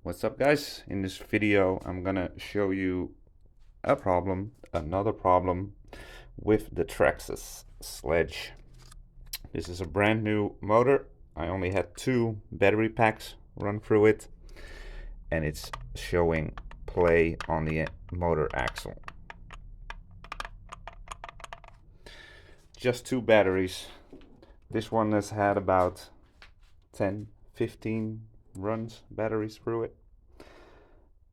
What's up, guys? In this video I'm gonna show you another problem with the Traxxas Sledge. This is a brand new motor. I only had 2 battery packs run through it, and it's showing play on the motor axle. Just 2 batteries. This one has had about 10-15 runs batteries through it,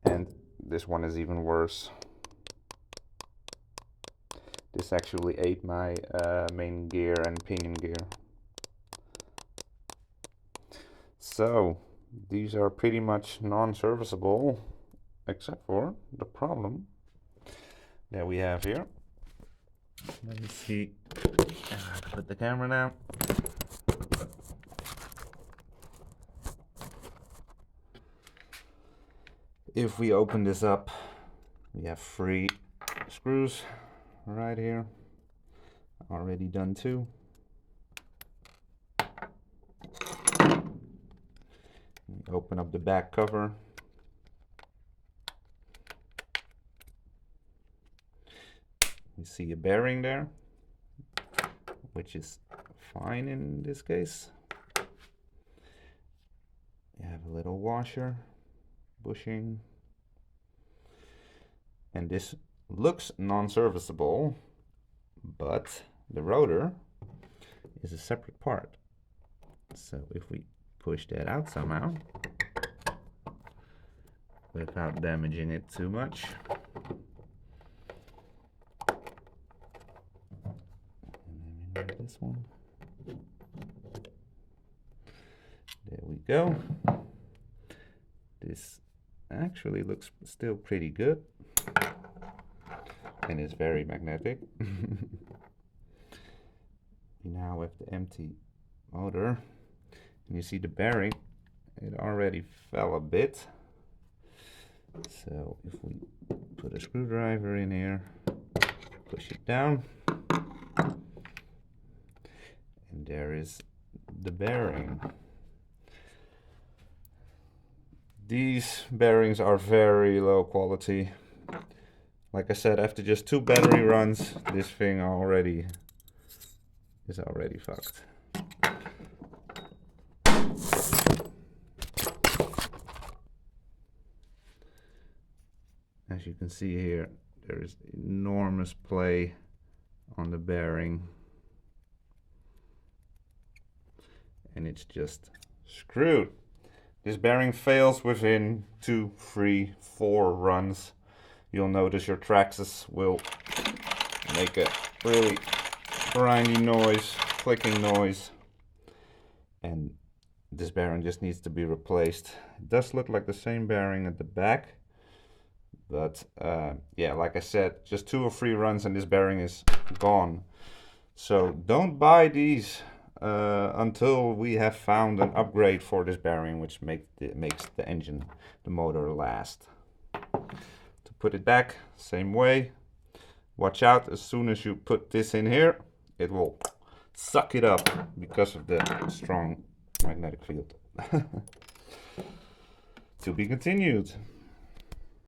and this one is even worse. This actually ate my main gear and pinion gear. So these are pretty much non-serviceable, except for the problem that we have here. Let me see. Put the camera down. If we open this up, we have 3 screws right here, already done 2. We open up the back cover. We see a bearing there, which is fine in this case. You have a little washer, bushing, and this looks non-serviceable, but the rotor is a separate part. So if we push that out somehow without damaging it too much, and then this one, there we go. This actually looks still pretty good and is very magnetic. We now have the empty motor, and you see the bearing, it already fell a bit. So if we put a screwdriver in here, push it down, and there is the bearing. These bearings are very low quality. Like I said, after just 2 battery runs, this thing is already fucked. As you can see here, there is enormous play on the bearing, and it's just screwed. This bearing fails within 2, 3, 4 runs. You'll notice your Traxxas will make a really grindy noise, clicking noise, and this bearing just needs to be replaced. It does look like the same bearing at the back, but yeah, like I said, just 2 or 3 runs and this bearing is gone. So don't buy these until we have found an upgrade for this bearing, which makes the engine, the motor, last. To put it back, same way. Watch out, as soon as you put this in here, it will suck it up because of the strong magnetic field. To be continued.